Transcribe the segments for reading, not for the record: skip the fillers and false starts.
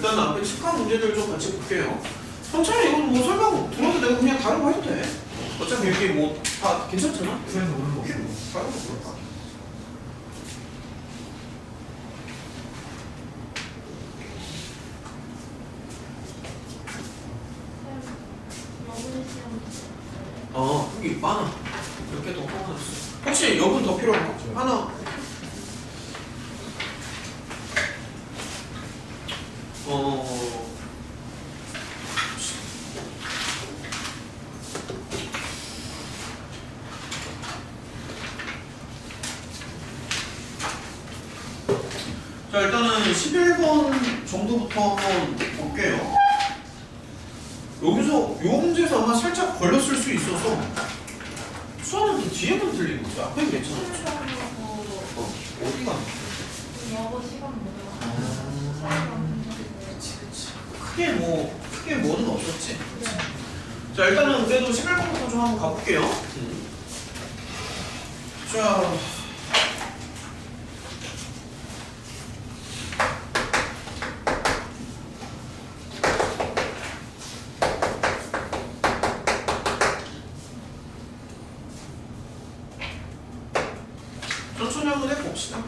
일단 앞에 측한 문제들 좀 같이 볼게요. 천천히 이건 뭐 설명 들어도 되고 그냥 다른 거 해도 돼. 어차피 여기 뭐 다 괜찮잖아? 그래서 오는 거 없어. 다른 거 볼까? 여기 많아. 몇 개 더 뽑아놨어. 혹시 여분 더 필요한가? 하나. 자, 일단은 11번 정도부터 한번 볼게요. 여기서 요 문제에서 아마 살짝 걸렸을 수 있어서 수아는 또 뒤에만 들린 거지. 앞에는 괜찮았지. 어디가? 영어 시간 뭐야? 그치. 크게 뭐는 없었지. 자, 일단은 그래도 11번부터 좀 한번 가볼게요. 자. 천천히 한번 해봅시다.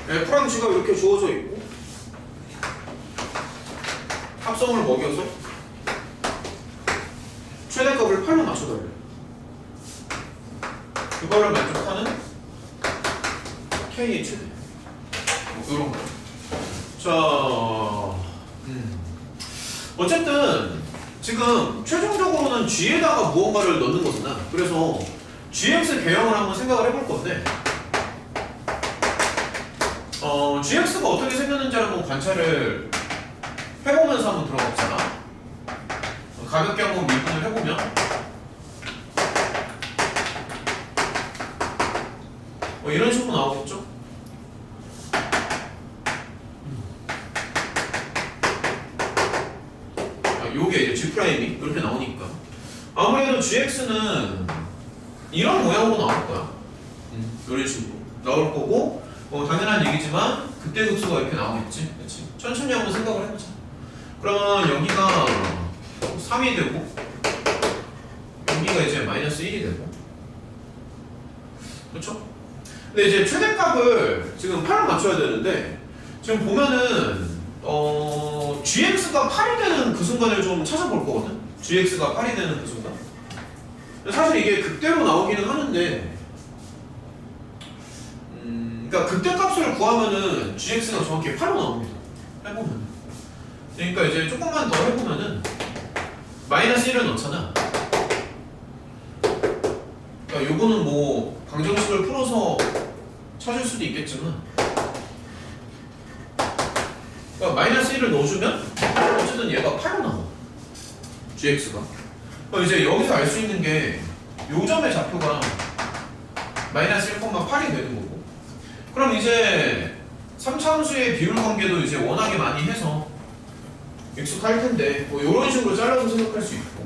F랑 G가 이렇게 주어져 있고 합성을 먹여서 최대값을 8로 맞춰달래. 그거를 만족하는 K의 최대. 이런 거. 자, 어쨌든 지금 최종적으로는 G에다가 무언가를 넣는 거잖아. 그래서 GX 개형을 한번 생각을 해볼 건데 GX가 어떻게 생겼는지 한번 관찰을 해보면서 한번 들어봤잖아. 가볍게 한번 미분을 해보면 이런 식으로 나오겠죠? 요게 이제 G'이 이렇게 나오니까 아무래도 GX는 이런 모양으로 나올 거야. 이런 식으로 나올 거고 당연한 얘기지만 그때 급수가 이렇게 나오겠지. 그치? 천천히 한번 생각을 해보자. 그러면 여기가 3이 되고 여기가 이제 마이너스 1이 되고 그렇죠? 근데 이제 최대값을 지금 8로 맞춰야 되는데 지금 보면은 GX가 8이 되는 그 순간을 좀 찾아볼 거거든? GX가 8이 되는 그 순간. 사실 이게 극대로 나오기는 하는데 그러니까 극대값을 구하면은 GX가 정확히 8로 나옵니다. 해보면. 그러니까 이제 조금만 더 해보면은 마이너스 1을 넣잖아. 그러니까 요거는 뭐 방정식을 풀어서 찾을 수도 있겠지만 그러니까 마이너스 1을 넣어주면 어쨌든 얘가 8로 나와. GX가. 그럼 이제 여기서 알 수 있는 게 요 점의 좌표가 마이너스 1,8이 되는 거고 그럼 이제 3차함수의 비율 관계도 이제 워낙에 많이 해서 익숙할 텐데 뭐 이런 식으로 잘라서 생각할 수 있고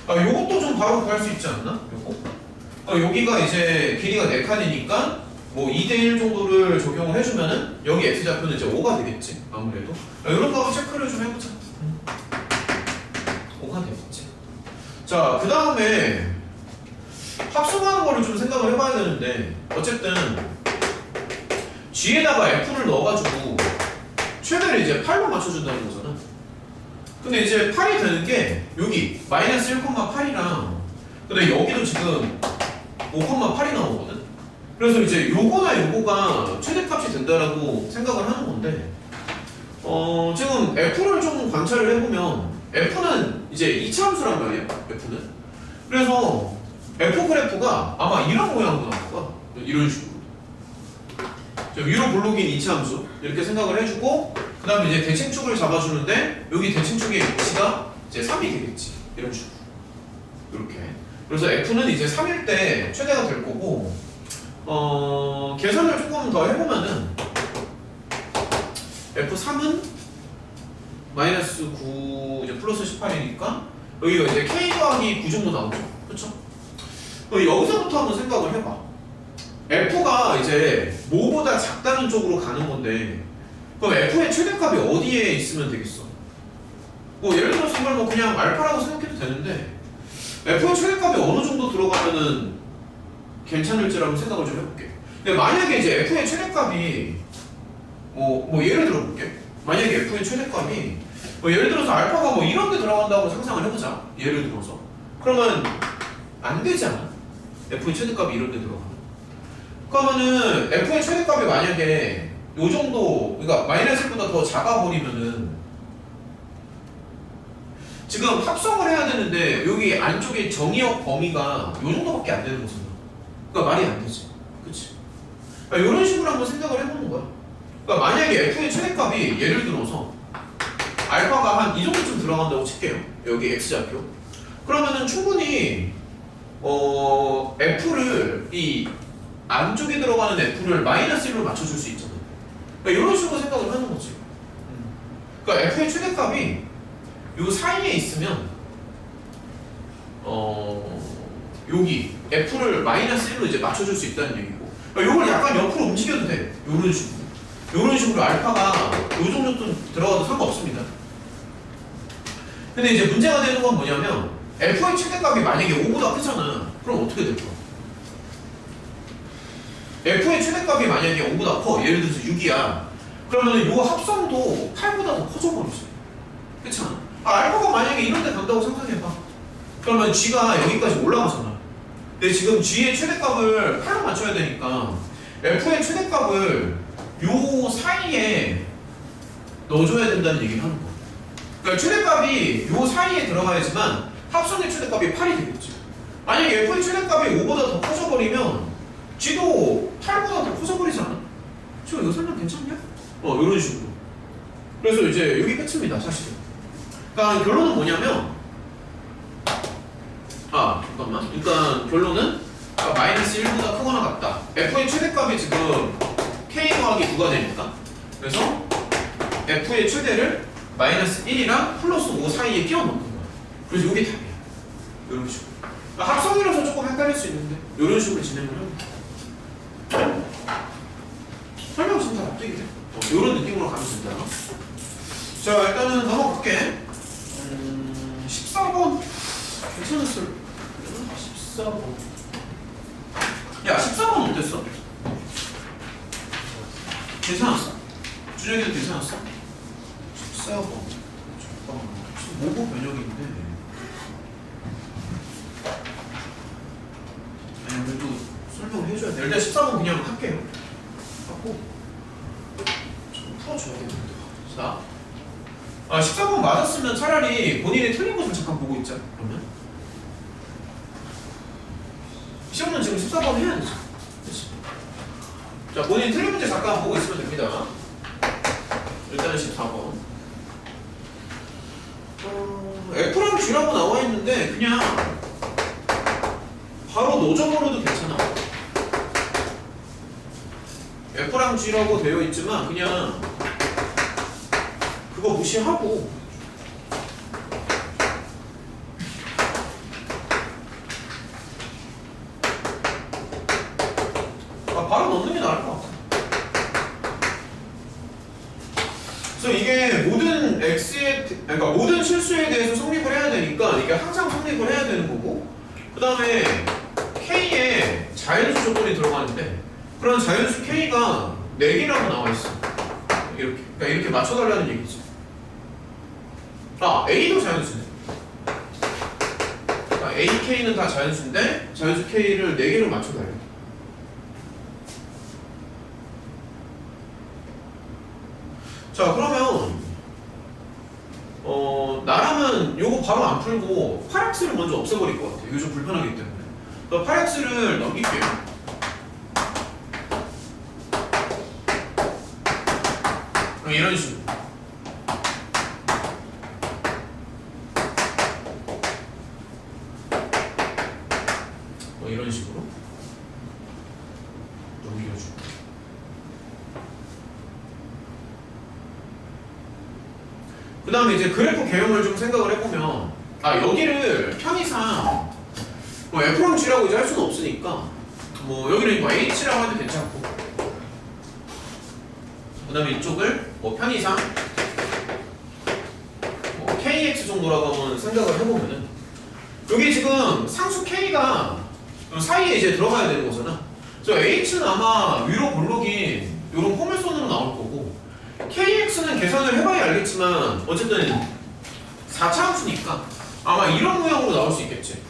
요것도 좀 바로 구할 수 있지 않나? 요거? 여기가 이제 길이가 4칸이니까 뭐 2대1 정도를 적용을 해주면은 여기 X좌표는 이제 5가 되겠지 아무래도 이런 거 한번 체크를 좀 해보자. 5가 되겠지. 자, 그 다음에 합성하는 거를 좀 생각을 해봐야 되는데 어쨌든 G에다가 F를 넣어가지고 최대를 이제 8로 맞춰준다는 거잖아. 근데 이제 8이 되는 게 여기 마이너스 1,8이랑 근데 여기도 지금 5,8이 나오거든. 그래서 이제 요거나 요거가 최대값이 된다라고 생각을 하는 건데 지금 F를 좀 관찰을 해보면 F는 이제 2차 함수란 말이에요. F는. 그래서 F 그래프가 아마 이런 모양으로 나올 거야. 이런 식으로. 위로 블록인 2차 함수 이렇게 생각을 해주고 그 다음에 이제 대칭축을 잡아주는데 여기 대칭축의 위치가 이제 3이 되겠지. 이런 식으로. 이렇게. 그래서 F는 이제 3일 때 최대가 될 거고 계산을 조금 더 해보면은 F3은 마이너스 9 이제 플러스 18이니까 여기가 이제 K 더하기 9 정도 나오죠. 그쵸? 그럼 여기서부터 한번 생각을 해봐. F가 이제 뭐보다 작다는 쪽으로 가는 건데 그럼 F의 최대값이 어디에 있으면 되겠어? 뭐 예를 들어서 이걸 뭐 그냥 알파라고 생각해도 되는데 F의 최대값이 어느 정도 들어가면은 괜찮을지라고 생각을 좀 해볼게. 근데 만약에 이제 F의 최대값이 뭐 예를 들어 볼게. 만약에 F의 최대값이 뭐 예를 들어서 알파가 뭐 이런 데 들어간다고 상상을 해보자. 예를 들어서 그러면 안 되잖아. F의 최대값이 이런 데 들어가면. 그러면은 F의 최대값이 만약에 요 정도, 그러니까 마이너스 1보다 더 작아버리면은 지금 합성을 해야 되는데 여기 안쪽에 정의역 범위가 요 정도밖에 안 되는 거잖아. 그러니까 말이 안 되지. 그치? 그러니까 이런 식으로 한번 생각을 해보는 거야. 그러니까 만약에 F의 최대값이 예를 들어서 알파가 한 이 정도쯤 들어간다고 칠게요. 여기 X좌표. 그러면은 충분히 F를 이 안쪽에 들어가는 F를 마이너스 1로 맞춰줄 수 있잖아. 그러니까 이런 식으로 생각을 하는 거지. 그러니까 F의 최대값이 요 사이에 있으면 여기 F를 마이너스 1로 이제 맞춰줄 수 있다는 얘기고 그러니까 요걸 약간 옆으로 움직여도 돼. 요런 식으로. 요런 식으로 알파가 요 정도 들어가도 상관없습니다. 근데 이제 문제가 되는 건 뭐냐면 F의 최대값이 만약에 5보다 크잖아. 그럼 어떻게 될까? F의 최대값이 만약에 5보다 커. 예를 들어서 6이야. 그러면 요 합성도 8보다 더 커져버리지. 그렇잖아. 알파가 만약에 이런 데 간다고 상상해봐. 그러면 G가 여기까지 올라가잖아. 근데 지금 G의 최대값을 8로 맞춰야 되니까 F의 최대값을 요 사이에 넣어줘야 된다는 얘기를 하는 거야. 그러니까 최대값이 요 사이에 들어가야지만 합성의 최대값이 8이 되겠지. 만약에 F의 최대값이 5보다 더 커져버리면 G도 8보다 더 커져버리잖아. 지금 이거 설명 괜찮냐? 이런 식으로. 그래서 이제 여기 끝입니다, 사실은. 그러니까 결론은 뭐냐면 잠깐만. 그러니까 결론은 마이너스 1보다 크거나 같다. F의 최대값이 지금 K 더하기 9가 되니까. 그래서 F의 최대를 마이너스 1이랑 플러스 5 사이에 끼워 넣는 거야. 그래서 이게 답이야. 이런 식으로. 그러니까 합성이라서 조금 헷갈릴 수 있는데 이런 식으로 진행을 하면 설명 지금 다 납득이 돼. 이런 느낌으로 가면 된다. 자, 일단은 넘어갈게. 14번 괜찮았어. 14번. 야, 14번 어땠어? 괜찮았어? 준혁이도 괜찮았어? 14번. 잠깐만. 지금 모고 변형인데. 아니, 그래도 설명을 해줘야 돼. 일단 14번 그냥 할게요. 하고. 좀 풀어줘야겠는데. 자. 14번 맞았으면 차라리 본인이 틀린 것을 잠깐 보고 있자. 그러면. 시험은 지금 14번 해야 되지. 그치? 자, 본인이 틀린 문제 잠깐 보고 있으면 됩니다. 일단은 14번. F랑 G라고 나와 있는데 그냥 바로 노점으로도 괜찮아. F랑 G라고 되어 있지만 그냥 그거 무시하고 바로 넣는 게 나을 것 같아. 그래서 이게 모든 그러니까 모든 실수에 대해서 성립을 해야 되니까 이게 항상 성립을 해야 되는 거고, 그 다음에 K에 자연수 조건이 들어가는데 그런 자연수 K가 4개라고 나와 있어. 이렇게. 그러니까 이렇게 맞춰달라는 얘기지. A도 자연수네. A, K는 다 자연수인데 자연수 K를 4개를 맞춰달래. 자, 그러면 나라면 요거 바로 안 풀고 8x를 먼저 없애버릴 것 같아. 이거 좀 불편하기 때문에. 그래서 8x를 넘길게요. 이런 식으로. 이런 식으로 넘겨주고. 그 다음에 이제 그래프 개형을 좀 생각을 해보면 여기를 편의상 뭐 F랑 G라고 이제 할 수는 없으니까 뭐 여기는 뭐 H라고 해도 괜찮고 그 다음에 이쪽을 뭐 편의상 뭐 KX 정도라고 한번 생각을 해보면은 여기 지금 상수 K가 사이에 이제 들어가야 되는 거잖아. 저 H는 아마 위로 볼록인 이런 포물선으로 나올 거고 KX는 계산을 해봐야 알겠지만 어쨌든 4차 함수니까 아마 이런 모양으로 나올 수 있겠지.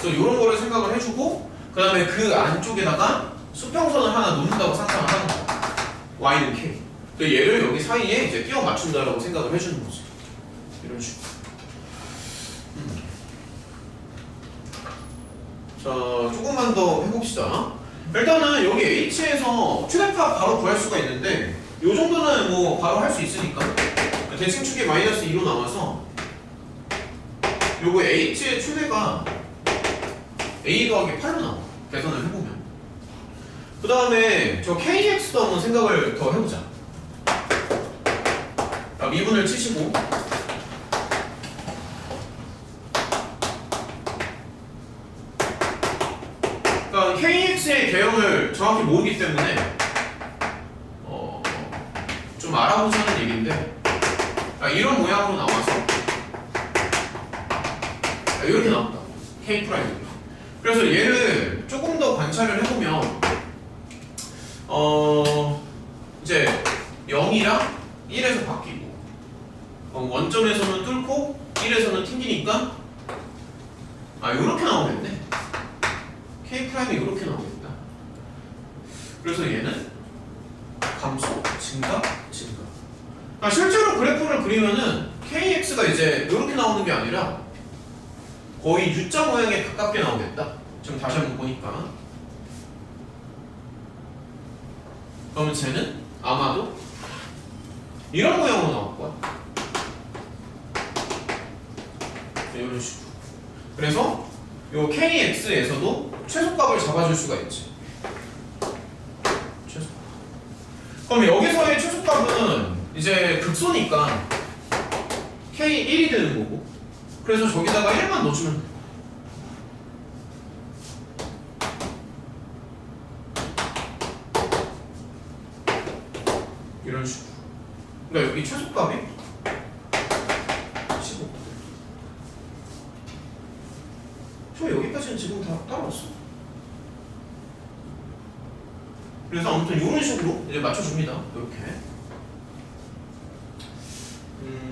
그래서 이런 거를 생각을 해주고 그 다음에 그 안쪽에다가 수평선을 하나 놓는다고 상상을 하는 거야. y는 k. 얘를 여기 사이에 이제 끼워 맞춘다라고 생각을 해주는 거지. 이런 식으로. 자, 조금만 더 해봅시다. 일단은 여기 h에서 최대값 바로 구할 수가 있는데 이 정도는 뭐 바로 할 수 있으니까 대칭축이 마이너스 2로 나와서 요거 h의 최대가 a 더하기 8로 나와. 계산을 해보면. 그 다음에 저 kx도 한번 생각을 더 해보자. 자, 미분을 치시고 그러니까 kx의 개형을 정확히 모르기 때문에 좀 알아보자는 얘기인데 이런 모양으로 나와서 이렇게 나온다. k 프라임. 그래서 얘를 조금 더 관찰을 해보면 이제 0이랑 1에서 바뀌고 원점에서는 뚫고 1에서는 튕기니까 이렇게 나오겠네. k 프라임이 이렇게 나오겠다. 그래서 얘는 감소, 증가, 증가. 실제로 그래프를 그리면은 kx가 이제 이렇게 나오는 게 아니라 거의 U자 모양에 가깝게 나오겠다. 지금 다시 한번 보니까. 그러면 쟤는 아마도 이런 모양으로 나올 거야. 이런 식으로. 그래서 요 KX에서도 최소값을 잡아줄 수가 있지. 최소값. 그럼 여기서의 최소값은 이제 극소니까 K1이 되는 거고. 그래서 저기다가 1만 넣어주면 돼. 이런 식으로. 그러니까 여기 최소값이 15. 저 여기까지는 지금 다 따라왔어. 그래서 아무튼 이런 식으로 이제 맞춰줍니다. 이렇게.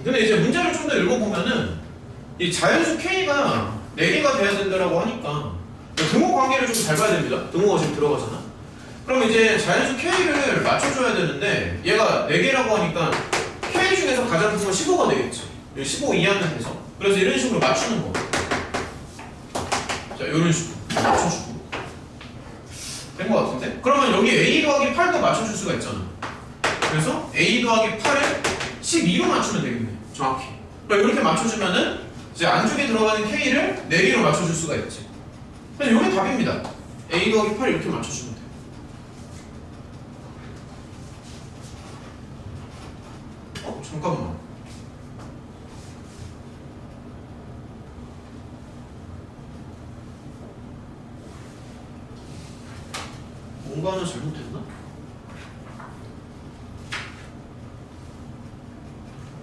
근데 이제 문제를 좀 더 읽어보면은 이 자연수 K가 4개가 돼야 된다라고 하니까 등호 관계를 좀 잘 봐야 됩니다. 등호가 지금 들어가잖아. 그럼 이제 자연수 K를 맞춰줘야 되는데 얘가 4개라고 하니까 K 중에서 가장 큰 건 15가 되겠지. 15 이하면 돼서. 그래서 이런 식으로 맞추는 거. 자, 이런 식으로 맞춰주고 된 거 같은데? 그러면 여기 A 더하기 8도 맞춰줄 수가 있잖아. 그래서 A 더하기 8을 12로 맞추면 되겠네. 정확히. 그러니까 이렇게 맞춰주면은 이제 안쪽에 들어가는 K를 4개로 맞춰줄 수가 있지. 그래서 이게 답입니다. A 더하기 8 이렇게 맞춰주면 돼. 잠깐만. 뭔가 하나 잘못했나?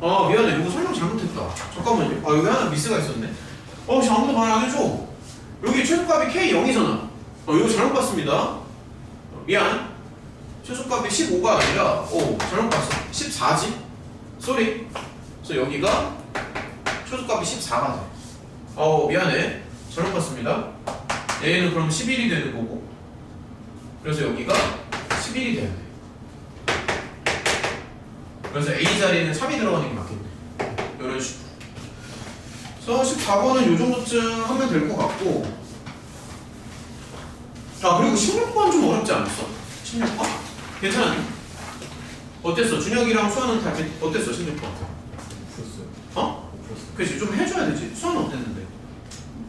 미안해. 이거 설명 잘못했다. 잠깐만요. 여기 하나 미스가 있었네. 아무도 말 안 해줘. 여기 최소값이 K0이잖아. 이거 잘못 봤습니다. 미안. 최소값이 15가 아니라, 잘못 봤어. 14지? 쏘리. 그래서 여기가 최소값이 14가 돼. 미안해. 잘못 봤습니다. 얘는 그럼 11이 되는 거고. 그래서 여기가 11이 돼야 돼. 그래서 A 자리에는 3이 들어가는 게 맞겠네. 이런 식으로. 그래서 14번은 이 정도쯤 하면 될 것 같고. 자, 그리고 16번 좀 어렵지 않았어? 16번? 괜찮았니? 어땠어? 준혁이랑 수아는 다 어땠어? 16번? 풀었어요. 그치, 좀 해줘야 되지. 수아는 어땠는데?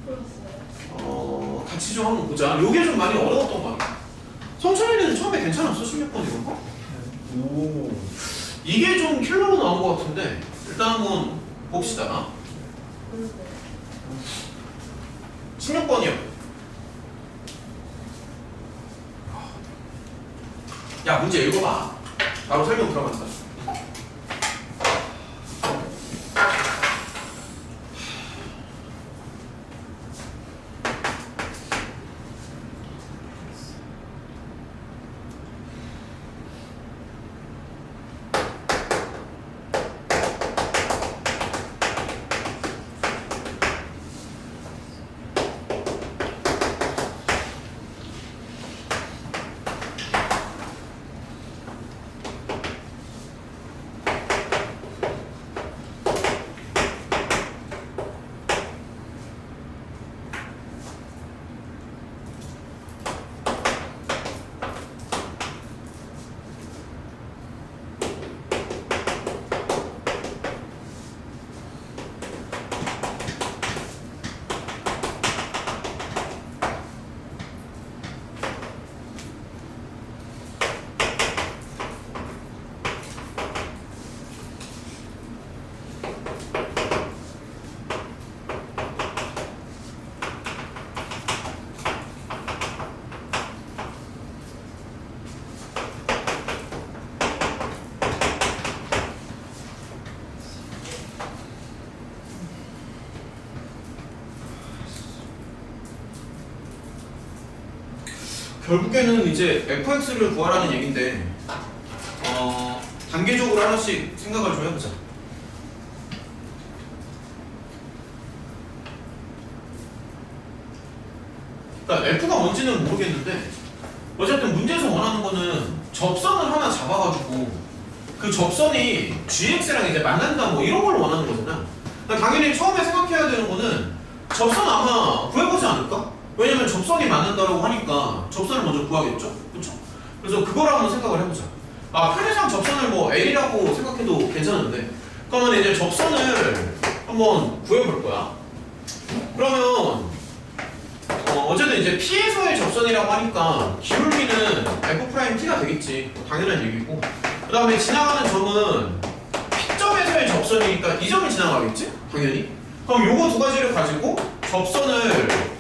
풀었어요. 같이 좀 한번 보자. 요게 좀 많이 어려웠던 것 같아. 성철이는 처음에 괜찮았어? 16번 이런 거? 오. 이게 좀 킬러로 나온 것 같은데 일단 한번 봅시다. 16번이요. 야, 문제 읽어봐. 바로 설명 들어간다. 결국에는 이제 fx를 구하라는 얘긴데 단계적으로 하나씩 생각을 좀 해보자. 그러니까 f가 뭔지는 모르겠는데 어쨌든 문제에서 원하는 거는 접선을 하나 잡아가지고 그 접선이 gx랑 이제 만난다 뭐 이런 걸 원하는 거잖아. 그러니까 당연히 처음에 생각해야 되는 거는 접선 아마 구해보지 않을까? 왜냐면 접선이 맞는다라고 하니까 접선을 먼저 구하겠죠? 그쵸? 그래서 그걸 한번 생각을 해보자. 아, 편의상 접선을 뭐 L이라고 생각해도 괜찮은데 그러면 이제 접선을 한번 구해볼 거야. 그러면 어쨌든 이제 P에서의 접선이라고 하니까 기울기는 F'T가 되겠지. 당연한 얘기고 그 다음에 지나가는 점은 P점에서의 접선이니까 이 점이 지나가겠지? 당연히. 그럼 요거 두 가지를 가지고 접선을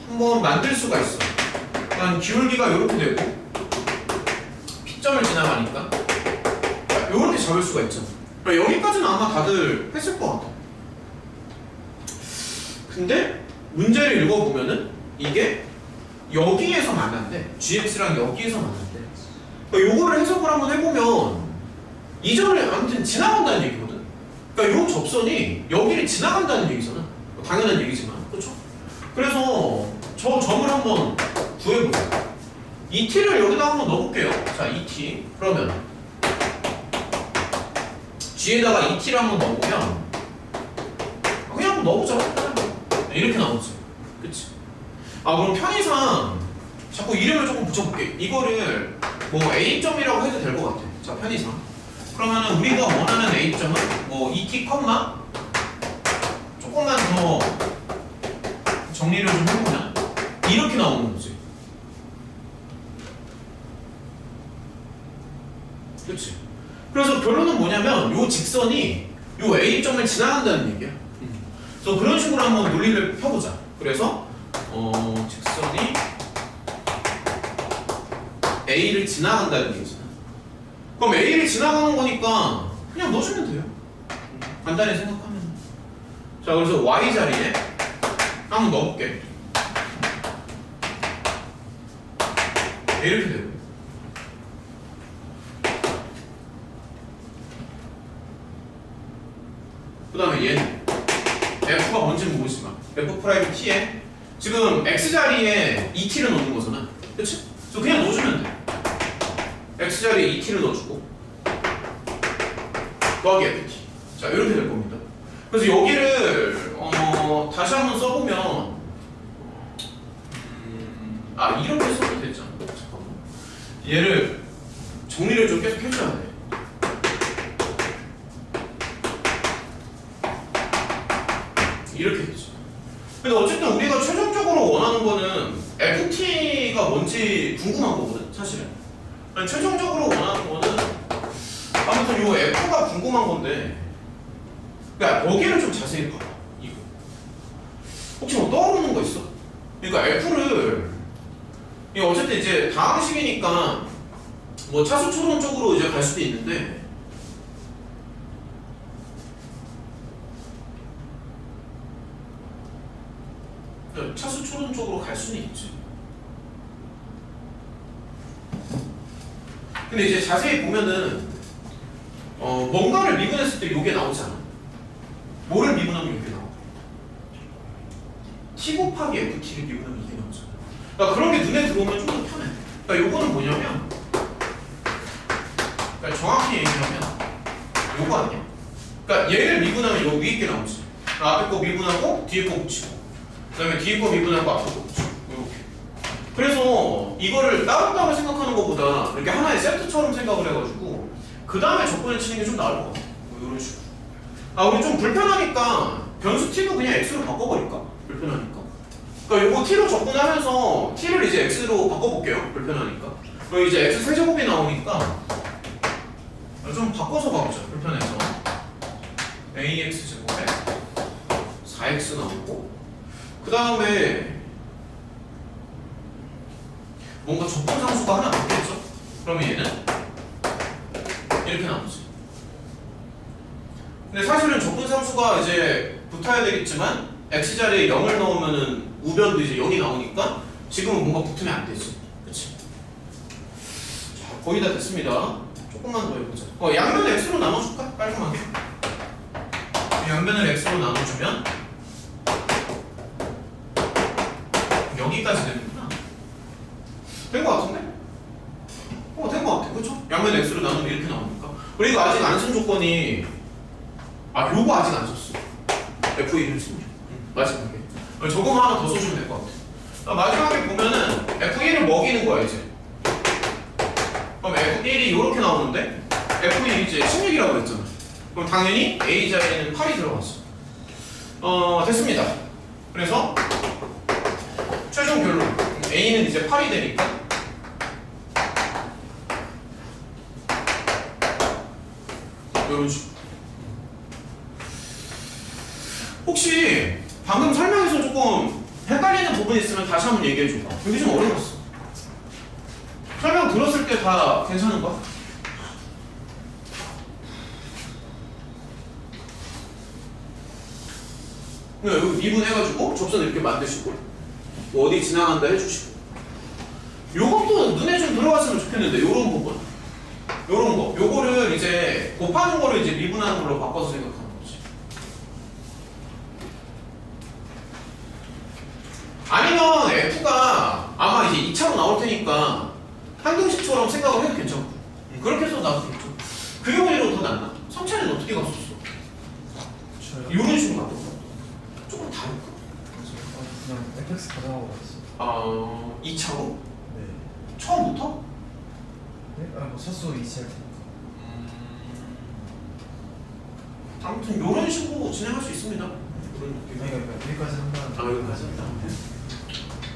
한번 만들 수가 있어. 그러니까 기울기가 이렇게 되고 P점을 지나가니까 이렇게 잡을 수가 있죠. 그러니까 여기까지는 아마 다들 했을 것 같아. 근데 문제를 읽어보면은 이게 여기에서 만난대. GX랑 여기에서 만난대. 그러니까 요거를 해석을 한번 해보면 이 점을 아무튼 지나간다는 얘기거든. 그러니까 요 접선이 여기를 지나간다는 얘기잖아. 당연한 얘기지만, 그렇죠? 그래서 저 점을 한번 구해보자. 이 t를 여기다 한번 넣어볼게요. 자, 이 t. 그러면 g에다가 이 t를 한번 넣어보면 그냥 한번 넣어보자. 이렇게 나오지. 그치? 아, 그럼 편의상 자꾸 이름을 조금 붙여볼게. 이거를 뭐 a점이라고 해도 될 것 같아. 자, 편의상. 그러면은 우리가 원하는 a점은 뭐 2t, 조금만 더 정리를 좀 해보면 이렇게 나오는 거지. 그렇지? 그래서 결론은 뭐냐면 요 직선이 요 A점을 지나간다는 얘기야. 그래서 그런 식으로 한번 논리를 펴보자. 그래서 직선이 A를 지나간다는 얘기잖아. 그럼 A를 지나가는 거니까 그냥 넣어주면 돼요. 간단히 생각하면. 자, 그래서 Y 자리에 한번 넣어볼게. 이렇게 되고. 그 다음에 얘는 F가 뭔지는 모르지만 F'T에 지금 X자리에 2T를 넣는 거잖아. 그치? 그래서 그냥 넣어주면 돼. X자리에 2T를 넣어주고 더하기 FT. 자, 이렇게 될 겁니다. 그래서 여기를 다시 한번 써보면 이렇게 써도 되잖아. 잠깐만. 얘를 정리를 좀 계속 해줘야 돼. 이렇게 되죠. 근데 어쨌든 우리가 최종적으로 원하는 거는 FT가 뭔지 궁금한 거거든. 사실은. 아니, 최종적으로 원하는 거는 아무튼 요 F가 궁금한 건데, 그러니까 여기를 좀 자세히 봐봐. 이거 혹시 뭐 떠오르는 거 있어? 그러니까 F를 이 어쨌든 이제 다항식이니까 뭐 차수 초론 쪽으로 이제 갈 수도 있는데. 차수 초론 쪽으로 갈 수는 있지. 근데 이제 자세히 보면은 뭔가를 미분했을 때 요게 나오잖아. 뭐를 미분하면 요게 나와? T 곱하기 FT를 미분하면 이게 나오잖아. 그러니까 그런 게 눈에 들어오면 좀 더 편해. 그러니까 요거는 뭐냐면, 그러니까 정확히 얘기하면 요거 아니야? 그러니까 얘를 미분하면 요 위에 게 나오지. 그러니까 앞에 거 미분하고 뒤에 거 붙이고, 그 다음에 뒤에 거 미분하고 앞에 거 붙이고, 요렇게. 그래서 이거를 따로따로 생각하는 것보다 이렇게 하나의 세트처럼 생각을 해가지고 그 다음에 적분을 치는 게 좀 나을 것 같아. 뭐 이런 식으로. 우리 좀 불편하니까 변수 t도 그냥 x로 바꿔버릴까? 불편하니까. 그러니까 요거 t로 적분하면서 t를 이제 x로 바꿔볼게요. 불편하니까. 그럼 이제 x 세제곱이 나오니까 좀 바꿔서 가보자. 불편해서 ax 제곱에 4x 나오고, 그 다음에 뭔가 적분상수가 하나 바뀌었죠? 그러면 얘는 이렇게 나오지. 근데 사실은 적분상수가 이제 붙어야 되겠지만 x자리에 0을 넣으면은 우변도 이제 0이 나오니까 지금은 뭔가 붙으면 안 되지. 그치? 자, 거의 다 됐습니다. 조금만 더 해보자. 양면을 x로 나눠줄까? 깔끔하게. 양면을 x로 나눠주면 여기까지 되는구나. 된 거 같은데? 된 거 같아. 그쵸? 양면 x로 나누면 이렇게 나오니까. 그리고 아직 안 쓴 조건이, 요거 아직 안 썼어. F1을 쓰면. 마지막에. 저거만 하나 더 써주면 될 것 같아. 마지막에 보면은 F1을 먹이는 거야, 이제. 그럼 F1이 이렇게 나오는데, F1이 이제 16이라고 했잖아. 그럼 당연히 A 자리에는 8이 들어갔어. 됐습니다. 그래서 최종 결론. A는 이제 8이 되니까 이런 식으로. 혹시 방금 설명에서 조금 헷갈리는 부분이 있으면 다시 한번 얘기해줘봐. 여기 좀 어려웠어. 설명 들었을 때 다 괜찮은가? 여기 미분해가지고 접선 이렇게 만드시고 뭐 어디 지나간다 해주시고, 요것도 눈에 좀 들어갔으면 좋겠는데, 요런 부분, 요런 거, 요거를 이제 곱하는 거를 이제 미분하는 걸로 바꿔서 생각하는 거지. 아니면 F가 아마 이제 2차로 나올 테니까 한등식처럼 생각을 해도 괜찮고, 그렇게 해서 나도 괜찮고. 그 경우에는 더 낫나? 3차는 어떻게 갔었어? 이런 식으로 나도 조금 다를까? 그냥 fx 가정하고 갔어. 2차로? 네. 처음부터? 네? 뭐 차수 2차 할 테니까. 아무튼 이런 식으로 진행할 수 있습니다. 이런 느낌. 그러니까 여기까지 한다는. 여기까지 한다.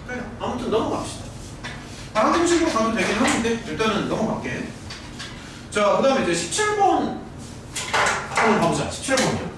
그래. 아무튼 넘어갑시다. 다른 형식으로 가면 되긴 하는데 일단은 넘어갈게. 자, 그 다음에 이제 17번 한번 가보자. 17번이요.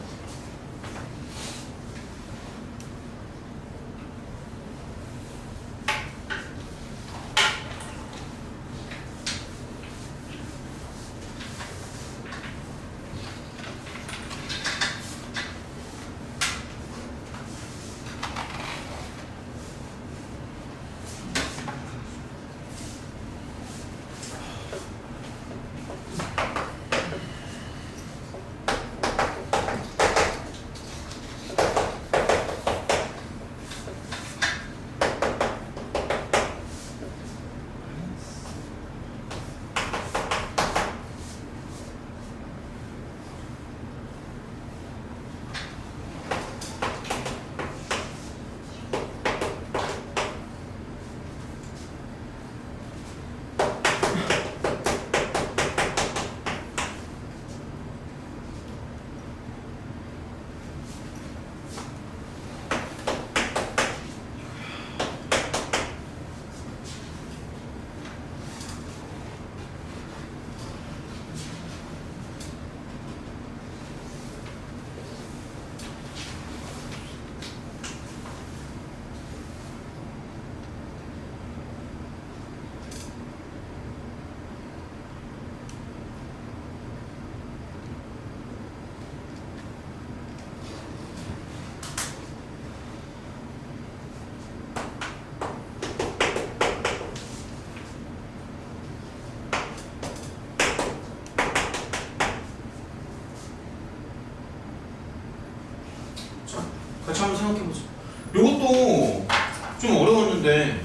고쳤는데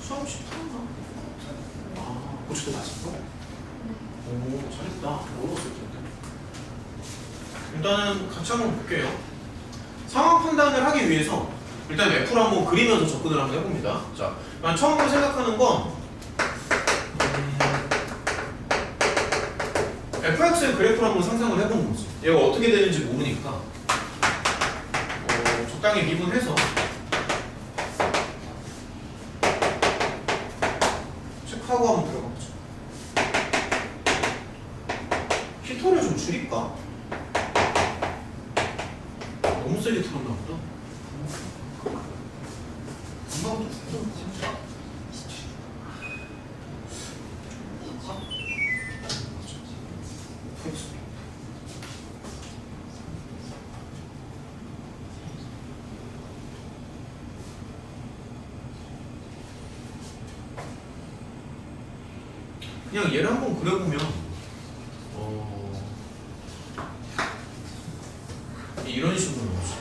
수학 쉽었나? 아, 고쳐도 맞았어? 오, 잘했다. 어려웠을 텐데. 일단은 같이 한번 볼게요. 상황 판단을 하기 위해서 일단 F를 한번 그리면서 접근을 한번 해봅니다. 자, 처음으로 생각하는 건 fx의 그래프를 한번 상상을 해보는 거지. 얘가 어떻게 되는지 모르니까 적당히 미분해서 체크하고 한번 들어가보자. 히터를 좀 줄일까? 너무 세게 틀었나 보다. 금방부터 죽죠. 그냥 얘를 한번 그려보면 이런 식으로 나오죠.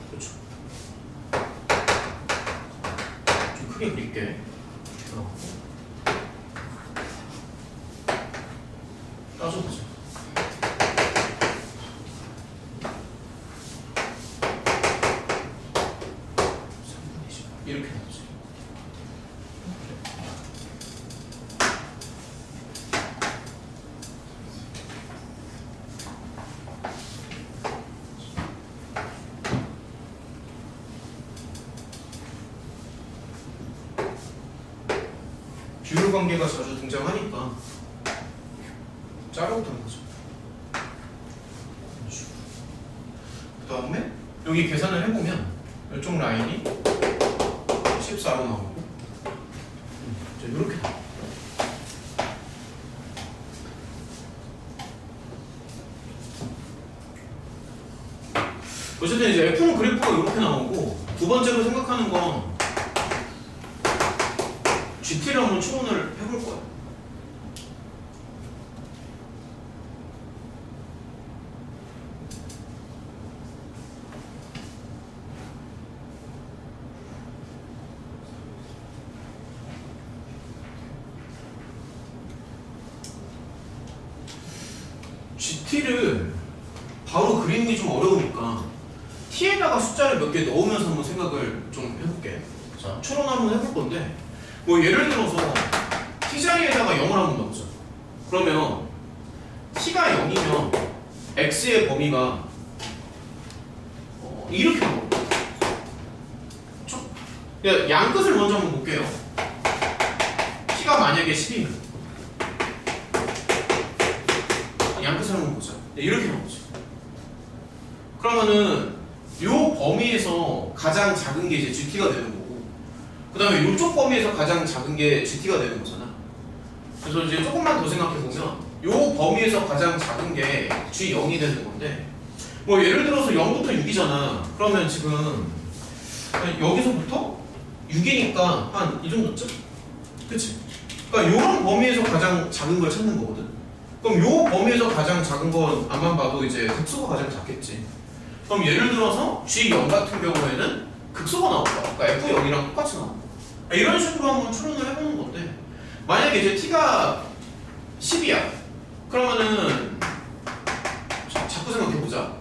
그렇죠. 좀 크게 그릴게. 따져보자. 이렇게 나오지. 비율 관계가 자주 등장하니까 짜려고 하는 거죠. 그 다음에 여기 계산을 해보면 이쪽 라인이 14로 나오고 이렇게 나와요. 어쨌든 이제 F는 그래프가 이렇게 나오고 두 번째로 생각하는 건 GT를 한번 추론을 해볼 거야. GT를 바로 그리는 게 좀 어려우니까 T에다가 숫자를 몇 개 넣으면서 한번 생각을 좀 해볼게. 자, 추론 한번 해볼 건데 뭐 예를 들어서 t 자리에다가 0을 한번 넣자. 그러면 t가 0이면 x의 범위가 이렇게 나옵니다. 그렇죠? 양 끝을 먼저 한번 볼게요. t가 만약에 10이면 양 끝을 한번 보자. 이렇게 나오죠. 그러면은 요 범위에서 가장 작은 게 이제 GT가 되는 거고, 그 다음에 이쪽 범위에서 가장 작은 게 GT가 되는 거잖아. 그래서 이제 조금만 더 생각해보면 요 범위에서 가장 작은 게 G0이 되는 건데, 뭐 예를 들어서 0부터 6이잖아. 그러면 지금 여기서부터 6이니까 한 이 정도쯤? 그치? 그러니까 요런 범위에서 가장 작은 걸 찾는 거거든. 그럼 요 범위에서 가장 작은 건 안만 봐도 이제 극소가 가장 작겠지. 그럼 예를 들어서 G0 같은 경우에는 극소가 나올 거야. 그러니까 F0이랑 똑같이 나올 거야. 이런 식으로 한번 추론을 해보는 건데, 만약에 이제 T가 10이야. 그러면은 자꾸 생각해보자.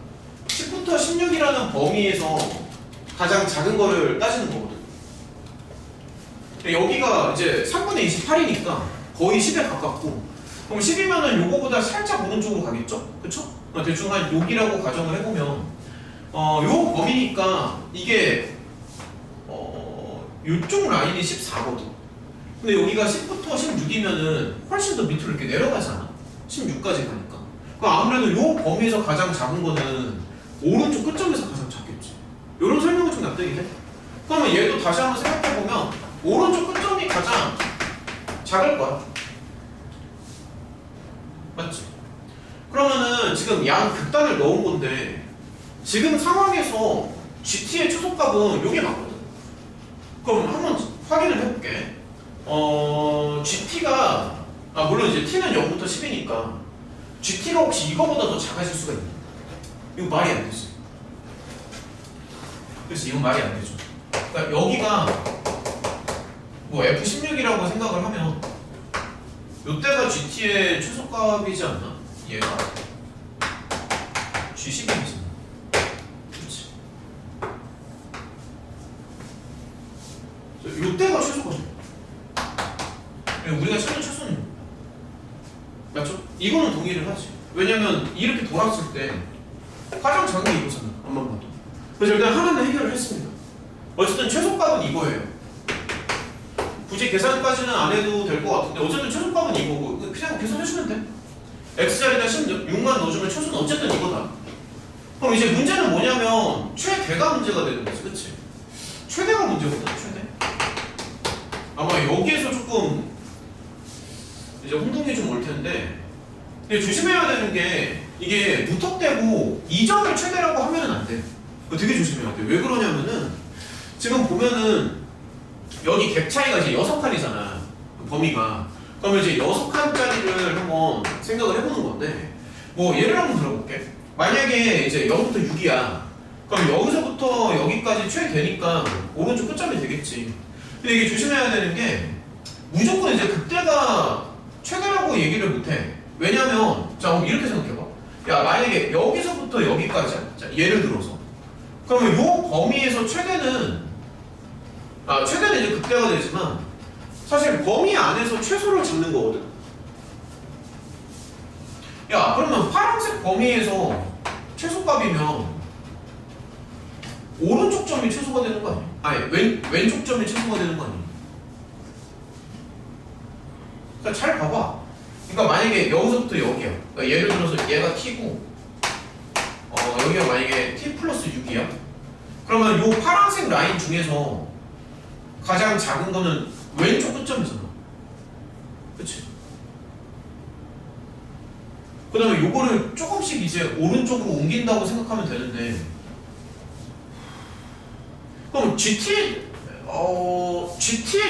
10부터 16이라는 범위에서 가장 작은 거를 따지는 거거든. 여기가 이제 3분의 28이니까 거의 10에 가깝고, 그럼 10이면은 요거보다 살짝 오른쪽으로 가겠죠? 그쵸? 대충 한 여기라고 가정을 해보면 요 범위니까 이게 요쪽 라인이 14거든. 근데 여기가 10부터 16이면은 훨씬 더 밑으로 이렇게 내려가잖아. 16까지 가니까. 그럼 아무래도 요 범위에서 가장 작은 거는 오른쪽 끝점에서 가장 작겠지. 요런 설명은 좀 납득이 돼? 그러면 얘도 다시 한번 생각해보면 오른쪽 끝점이 가장 작을 거야. 맞지? 그러면은 지금 양 극단을 넣은 건데 지금 상황에서 GT의 초속값은 요게 맞거든. 그럼 한번 확인을 해볼게. GT가 물론 이제 T는 0부터 10이니까 GT가 혹시 이거보다 더 작아질 수가 있나? 이거 말이 안 되지. 그래서 이건 말이 안 되죠. 그러니까 여기가 뭐 F16이라고 생각을 하면 요때가 GT의 최소값이지 않나? 얘가 G11이잖아. 그렇지. 요때가 최소값이야. 우리가 찾는 최소는 맞죠? 이거는 동의를 하지. 왜냐면 이렇게 돌았을 때 가장 작은 게 이거잖아. 안만 봐도. 그래서 일단 하나는 해결을 했습니다. 어쨌든 최소값은 이거예요. 굳이 계산까지는 안 해도 될 것 같은데 어쨌든 최소값은 이거고 그냥 계산해주면 돼. x자리에다 16만 넣어주면 최소는 어쨌든 이거다. 그럼 이제 문제는 뭐냐면 최대가 문제가 되는 거지. 그치? 최대가 문제거든. 최대. 아마 여기에서 조금 이제 혼동이 좀 올 텐데 근데 조심해야 되는 게 이게 무턱대고 2점을 최대라고 하면은 안 돼. 그거 되게 조심해야 돼. 왜 그러냐면은 지금 보면은 여기 갭 차이가 이제 6칸이잖아. 범위가. 그러면 이제 6칸짜리를 한번 생각을 해보는 건데 뭐 예를 한번 들어볼게. 만약에 이제 0부터 6이야. 그럼 여기서부터 여기까지 최대니까 오른쪽 끝점이 되겠지. 근데 이게 조심해야 되는 게 무조건 이제 그때가 최대라고 얘기를 못해. 왜냐면 자 그럼 이렇게 생각해봐. 야 만약에 여기서부터 여기까지야. 자 예를 들어서 그러면 요 범위에서 최대는 최대는 이제 극대가 되지만 사실 범위 안에서 최소를 잡는 거거든. 야 그러면 파란색 범위에서 최소값이면 오른쪽 점이 최소가 되는 거 아니야? 아니 왼쪽 점이 최소가 되는 거 아니야? 그러니까 잘 봐봐. 그러니까 만약에 여기서부터 여기야. 그러니까 예를 들어서 얘가 t고 여기가 만약에 t 플러스 6이야. 그러면 요 파란색 라인 중에서 가장 작은 거는 왼쪽 끝점이잖아. 그치? 그 다음에 요거를 조금씩 이제 오른쪽으로 옮긴다고 생각하면 되는데 그럼 GT의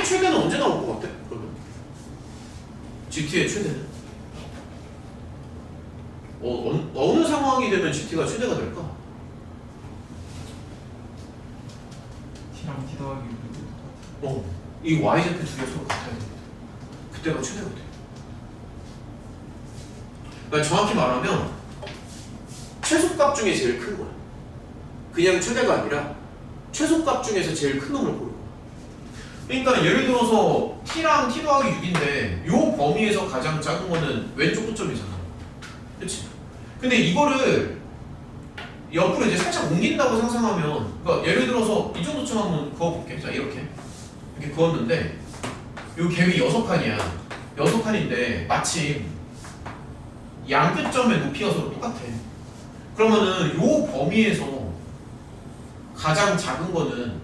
최대는 언제 나올 것 같아? 그러면 GT의 최대는? 어느 상황이 되면 GT가 최대가 될까? T랑 T 더하기 6이 이 YZP 두 개 서로 같아야 돼. 그때가 최대가 돼. 그러니까 정확히 말하면 최소값 중에 제일 큰 거야. 그냥 최대가 아니라 최소값 중에서 제일 큰 놈을 고르는 거야. 그러니까 예를 들어서 T랑 T 더하기 6인데 요 범위에서 가장 작은 거는 왼쪽 끝점이잖아. 그치? 근데 이거를 옆으로 이제 살짝 옮긴다고 상상하면 그러니까 예를 들어서 이 정도쯤 한번 그어볼게. 자 이렇게 그었는데 요 갭이 6칸이야. 6칸인데 마침 양 끝점의 높이가 서로 똑같아. 그러면은 요 범위에서 가장 작은 거는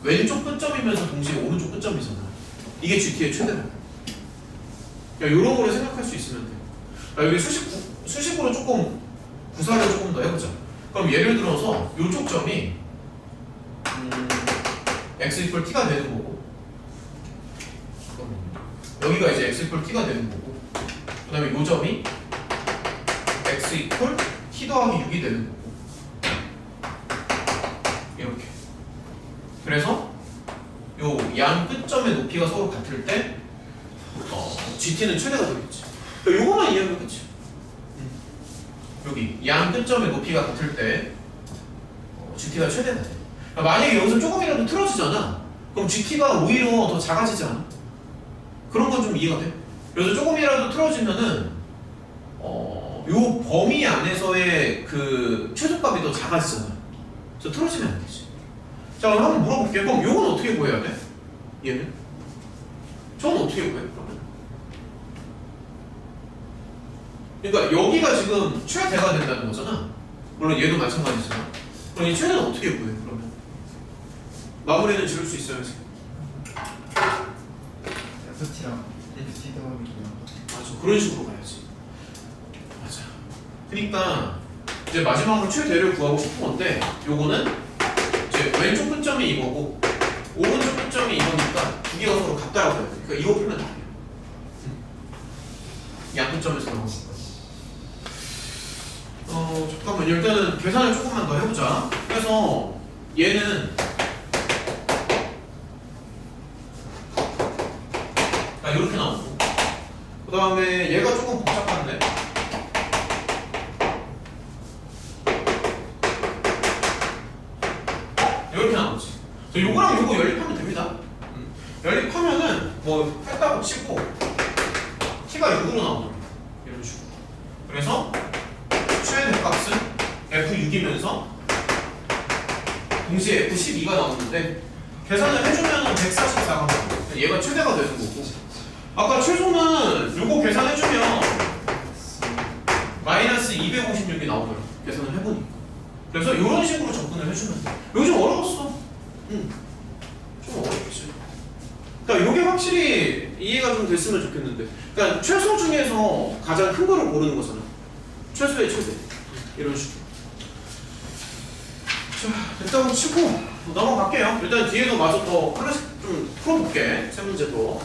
왼쪽 끝점이면서 동시에 오른쪽 끝점이잖아. 이게 GT의 최대다. 요런 거를 생각할 수 있으면 돼. 여기 수식으로 조금 구사를 조금 더 해보자. 그럼 예를 들어서 요쪽 점이 x equal t가 되는 거고 여기가 이제 x equal t가 되는 거고 그 다음에 요 점이 x equal t 더하기 6이 되는 거고 이렇게. 그래서 요 양 끝점의 높이가 서로 같을 때 GT는 최대가 되겠지. 요거만 이해하면 끝이야. 여기 양 끝점의 높이가 같을 때 GT가 최대가 돼. 만약에 여기서 조금이라도 틀어지잖아. 그럼 GT가 오히려 더 작아지지 않아? 그런 건 좀 이해가 돼. 여기서 조금이라도 틀어지면은 요 범위 안에서의 그 최소값이 더 작아지잖아. 그래서 틀어지면 안 되지. 자 그럼 한번 물어볼게요. 그럼 요건 어떻게 구해야 돼? 얘는? 저건 어떻게 구해? 그러면? 그러니까 여기가 지금 최대가 된다는 거잖아. 물론 얘도 마찬가지지만. 그럼 이 최대는 어떻게 구해? 그러면 마무리는 지을 수 있어요. FT랑 FT 더하기 6. 맞아. 그런 식으로 가야지. 맞아. 그러니까 이제 마지막으로 최대를 구하고 싶은 건데 요거는 이제 왼쪽 끝점이 이거고 오른쪽 끝점이 이거니까 두 개가 서로 같다라고 해야 돼. 그러니까 이거 풀면 돼. 양 끝점에서 나온 거. 잠깐만요. 일단은 계산을 조금만 더 해보자. 그래서 얘는 그 다음에 얘가 조금 복잡한데 이렇게 나오지. 요거랑 요거 연립하면 됩니다. 연립하면은 뭐 했다고 치고 t가 6으로 나오는 이런 식으로. 그래서 최대 값은 f6이면서 동시에 f12가 나오는데 계산을 해주면 144가 나와요. 얘가 최대가 되는 거고 아까 최소는 요거 계산해주면 마이너스 256이 나오더라고. 계산을 해보니까. 그래서 이런 식으로 접근을 해주면 돼. 요즘 어려웠어. 좀 어렵지. 그러니까 이게 확실히 이해가 좀 됐으면 좋겠는데. 그러니까 최소 중에서 가장 큰 거를 고르는 거잖아. 최소의 최대. 이런 식으로. 자, 일단 치고 넘어갈게요. 일단 뒤에도 마저 더 하나씩 좀 풀어볼게. 세 문제 더.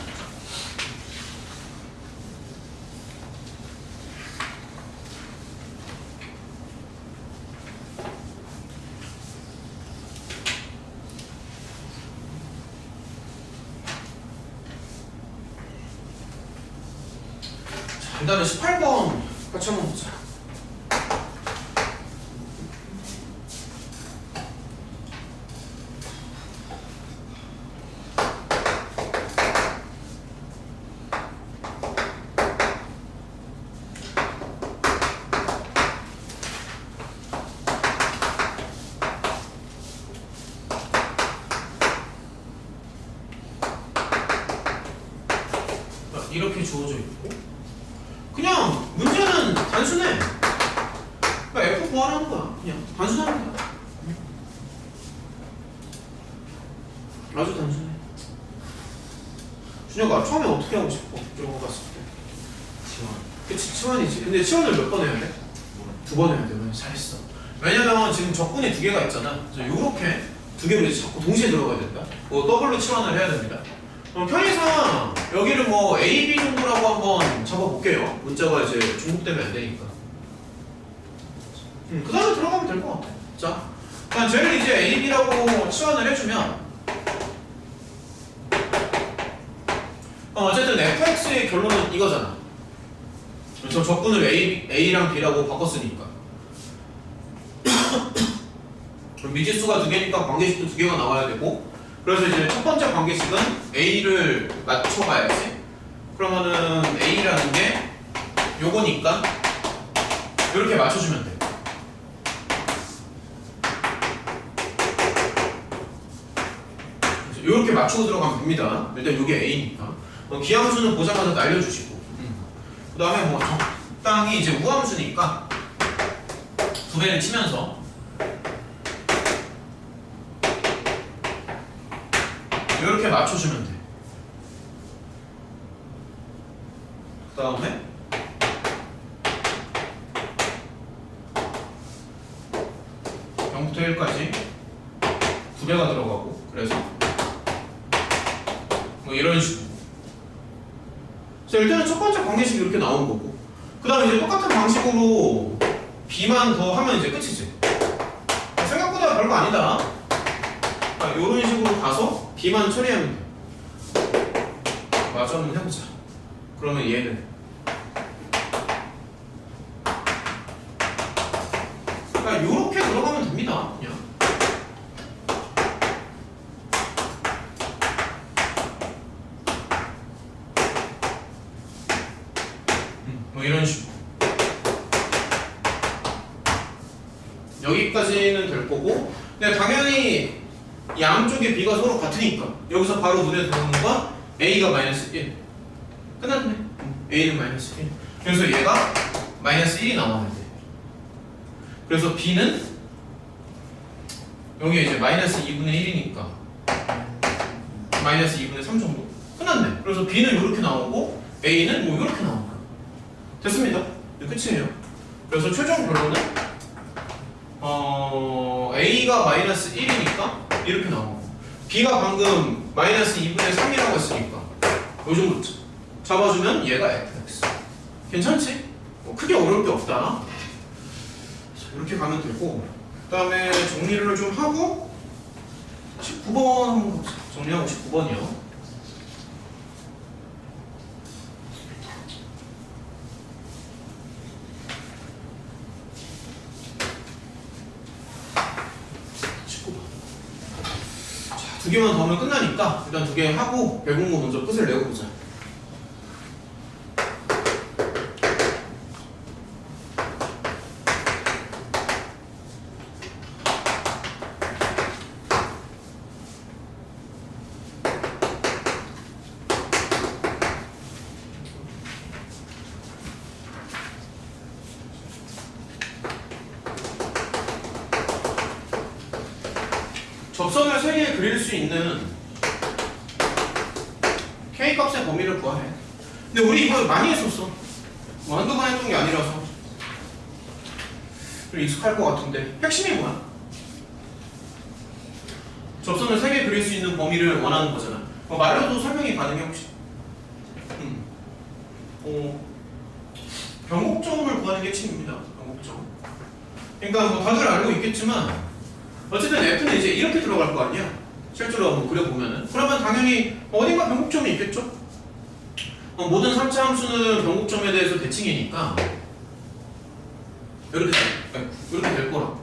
자, 일단은 18번 같이 한번 보자. 이렇게 주어져 있고 그냥 문제는 단순해. 그러니까 F 구하라는 거야. 그냥 단순하는 거야. 아주 단순해. 준혁아 처음에 어떻게 하고 싶어? 이런 거 봤을 때 지원. 그치 치환이지. 근데 치환을 몇 번 해야 돼? 2번 해야 돼. 잘했어. 왜냐면 지금 적분이 2개가 있잖아. 그래서 요렇게 2개를 이제 자꾸 동시에 들어가야 된다. 뭐 더블로 치환을 해야 됩니다. 그럼 편의상 여기를 뭐 A, B 정도라고 한번 잡아볼게요. 문자가 이제 중복되면 안 되니까. 그 다음에 들어가면 될 것 같아. 자, 그럼 쟤를 이제 A, B라고 치환을 해주면 어쨌든 fx의 결론은 이거잖아. 저 적분을 A랑 B라고 바꿨으니까. 그럼 미지수가 2개니까 관계식도 2개가 나와야 되고 그래서 이제 첫 번째 관계식은 A를 맞춰봐야지. 그러면은 A라는 게 요거니까 이렇게 맞춰주면 돼. 이렇게 맞추고 들어가면 됩니다. 일단 요게 A니까. 기함수는 보자마자 날려주시고 그 다음에 뭐 적당히 이제 우함수니까 2배를 치면서 이렇게 맞춰주면 돼. 그 다음에 0부터 1까지 2배가 들어가고 그래서 뭐 이런 식으로. 그래서 일단은 첫 번째 관계식이 이렇게 나온 거고 그 다음에 이제 똑같은 방식으로 B만 더 하면 이제 끝이지. 생각보다 별거 아니다. 이런 식으로 가서 B만 처리하면 돼. 마저 한번 해보자. 그러면 얘는 그러니까 이렇게 들어가면 됩니다. 그냥. 뭐 이런 식으로. 여기까지는 될 거고 근데 당연히 양쪽의 B가 서로 같으니까 여기서 바로 눈에 들어오는 건 A가 마이너스 1 끝났네. A는 마이너스 1 그래서 얘가 마이너스 1이 나와야 돼. 그래서 B는 여기 이제 마이너스 2분의 1이니까 마이너스 2분의 3 정도 끝났네. 그래서 B는 이렇게 나오고 A는 뭐 이렇게 나온 거야. 됐습니다. 이게 끝이에요. 그래서 최종 결론은 A가 마이너스 1이니까 이렇게 나오고 B가 방금 마이너스 2분의 3이라고 했으니까 요 정도 잡아주면 얘가 fx. 괜찮지? 크게 어려울 게 없다. 이렇게 가면 되고 그 다음에 정리를 좀 하고 19번 한번 봅시다. 정리하고 19번이요. 개만 더 하면 끝나니까 일단 2개 하고 배분모 먼저 끝을 내고 보자. 접선을 3개 그릴 수 있는 K값의 범위를 구하래. 근데 우리 이거 많이 했었어. 뭐 한두 번 했던 게 아니라서 좀 익숙할 것 같은데 핵심이 뭐야? 접선을 3개 그릴 수 있는 범위를 원하는 거잖아. 말로도 설명이 가능해 혹시? 변곡점을 구하는 게 핵심입니다. 변곡점. 그러니까 뭐 다들 알고 있겠지만 어쨌든 F는 이제 이렇게 들어갈 거 아니야? 실제로 한번 그려보면은. 그러면 당연히 어딘가 변곡점이 있겠죠? 모든 3차 함수는 변곡점에 대해서 대칭이니까 이렇게 될 거라.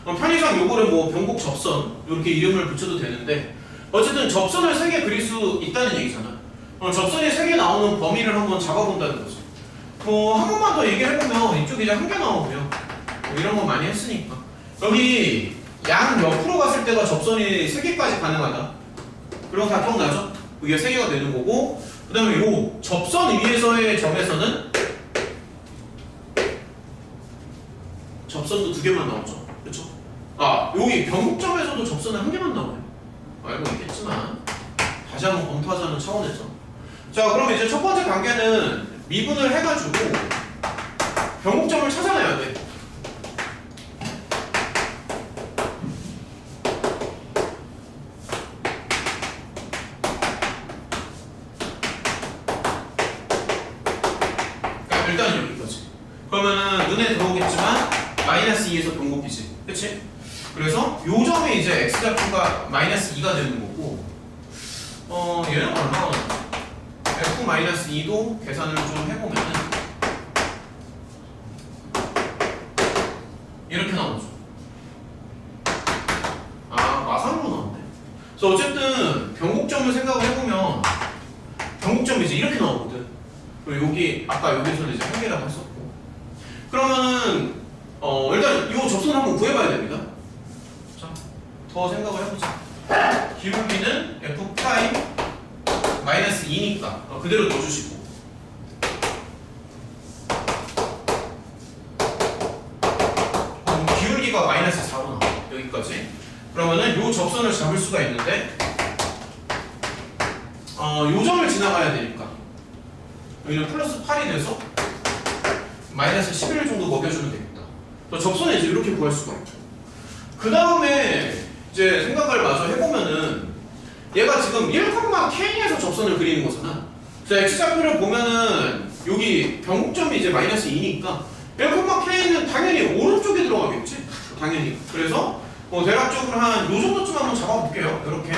편의상 요거를 뭐 변곡 접선 이렇게 이름을 붙여도 되는데 어쨌든 접선을 3개 그릴 수 있다는 얘기잖아. 접선이 3개 나오는 범위를 한번 잡아본다는 거지. 한 번만 더 얘기를 해보면 이쪽에 이제 1개 나오고요. 이런 거 많이 했으니까. 여기 양 옆으로 갔을 때가 접선이 3개까지 가능하다. 그런 거 다 기억나죠? 그게 3개가 되는 거고, 그 다음에 요 접선 위에서의 점에서는 접선도 2개만 나오죠. 그렇죠? 여기 변곡점에서도 접선은 1개만 나와요. 알고 있겠지만 다시 한번 검토하자는 차원에서. 자, 그럼 이제 첫 번째 단계는 미분을 해가지고 변곡점을 찾아내야 돼. 일단 여기까지. 그러면은 눈에 들어오겠지만 마이너스 2에서 변곡이지. 그치? 그래서 요 점에 이제 x좌표가 마이너스 2가 되는 거고, 얘는 얼마나 f 마이너스 2도 계산을 좀 해보면은 이렇게 나오죠. 마상으로 나오네. 그래서 어쨌든 변곡점을 생각을 해보면 변곡점이 이제 이렇게 나오거든. 그리고 여기 아까 여기서는 이제 1개라고 했었고, 그러면은 일단 이 접선을 한번 구해봐야 됩니다. 자, 더 생각을 해보자. 기울기는 f 프라임 마이너스 2니까 그대로 넣어주시고, 기울기가 마이너스 4로 나와. 여기까지. 그러면은 이 접선을 잡을 수가 있는데 요 점을 지나가야 되니까 여기는 플러스 8이 돼서 마이너스 11 정도 먹여주면 되겠다. 접선을 이제 이렇게 구할 수가 있죠. 그 다음에 이제 생각을 마저 해보면은 얘가 지금 1,K에서 접선을 그리는 거잖아. 그래서 x좌표를 보면은 여기 변곡점이 이제 마이너스 2니까 1,K는 당연히 오른쪽에 들어가겠지? 당연히. 그래서 대략적으로 한 요 정도쯤 한번 잡아볼게요. 이렇게.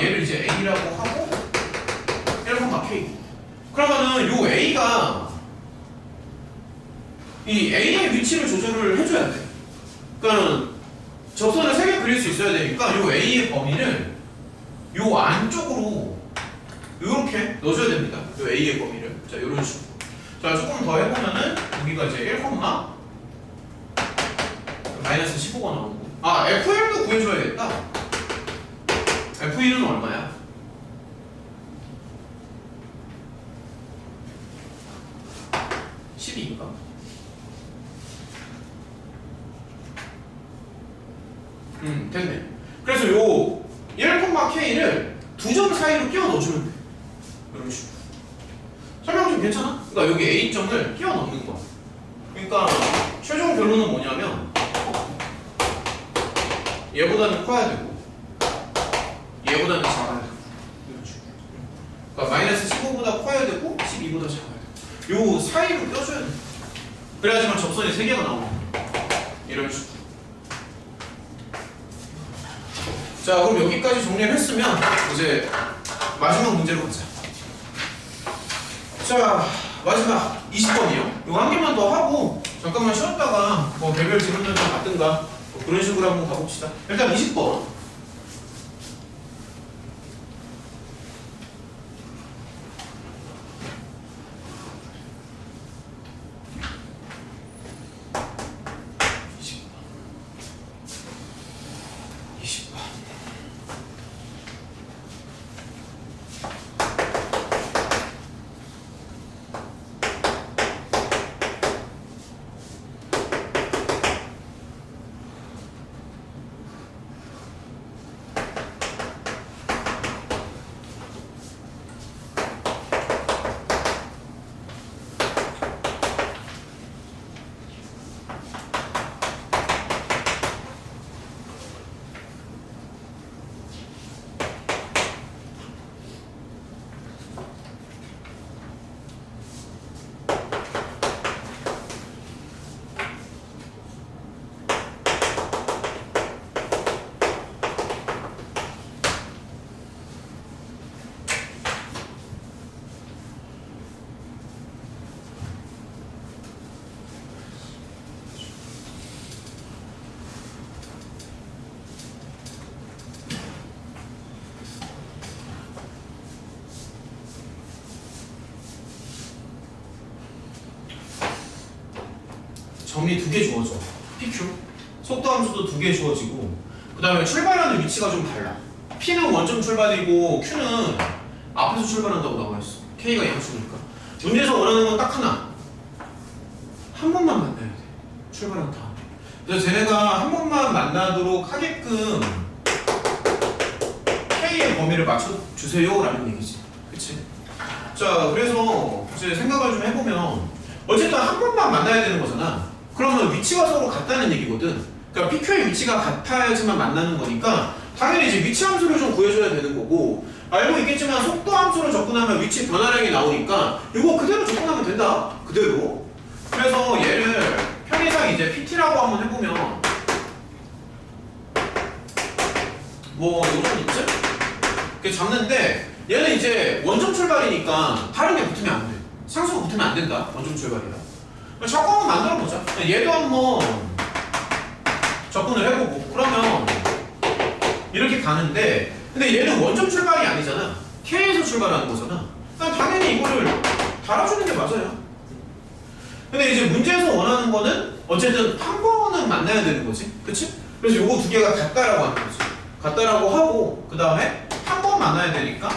얘를 이제 A라고 하고 1,K. 그러면은 요 A가 이 A의 위치를 조절을 해줘야 돼. 그러니까 접선을 3개 그릴 수 있어야 되니까 요 A의 범위를 요 안쪽으로 이렇게 넣어줘야 됩니다. 요 A의 범위를. 자, 요런 식으로. 자, 조금 더 해보면은 여기가 이제 1, 마이너스 15가 나오고. F1도 구해줘야겠다. F1은 얼마야? (12인가) 됐네. 그래서 요 1,K를 2점 사이로 끼워 넣어주면 돼. 이런 식으로. 설명 좀 괜찮아? 그러니까 여기 A점을 끼워 넣는 거야. 그러니까 최종 결론은 뭐냐면 얘보다는 커야 되고 얘보다는 작아야 되고 이런 식으로. 그러니까 마이너스 15보다 커야 되고 12보다 작아야 되고 요 사이로 껴줘야 돼. 그래야지만 접선이 3개가 나오는 거야. 이런 식으로. 자, 그럼 여기까지 정리를 했으면 이제 마지막 문제로 가자. 자, 마지막 20번이요. 이거 한 개만 더 하고 잠깐만 쉬었다가 뭐 개별 질문을 좀 받든가 뭐 그런 식으로 한번 가봅시다. 일단 20번. 정리 2개 주어져. PQ. 속도 함수도 2개 주어지고, 그 다음에 출발하는 위치가 좀 달라. P는 원점 출발이고 Q는 앞에서 출발한다고 나와 있어. K가 양수니까. 문제에서 원하는 건 딱 하나. 한 번만 만나야 돼. 출발한 다음에. 그래서 쟤네가 한 번만 만나도록 하게끔 K의 범위를 맞춰주세요 라는 얘기지. 그치? 자, 그래서 이제 생각을 좀 해보면 어쨌든 한 번만 만나야 되는 거잖아. 그러면 위치가 서로 같다는 얘기거든. 그러니까 PQ의 위치가 같아야지만 만나는 거니까 당연히 이제 위치 함수를 좀 구해줘야 되는 거고, 알고 있겠지만 속도 함수로 접근하면 위치 변화량이 나오니까 이거 그대로 접근하면 된다. 그대로. 그래서 얘를 편의상 이제 PT라고 한번 해보면 뭐 요런 있지? 이렇게 잡는데 얘는 이제 원점 출발이니까 다른 게 붙으면 안 돼. 상수가 붙으면 안 된다. 원점 출발이라. 자꾸 한번 만들어보자. 얘도 한번 접근을 해보고 그러면 이렇게 가는데, 근데 얘는 원점 출발이 아니잖아. K에서 출발하는 거잖아. 그럼 당연히 이거를 달아주는 게 맞아요. 근데 이제 문제에서 원하는 거는 어쨌든 한 번은 만나야 되는 거지. 그치? 그래서 요거 2개가 같다라고 하는 거지. 같다라고 하고 그 다음에 한 번 만나야 되니까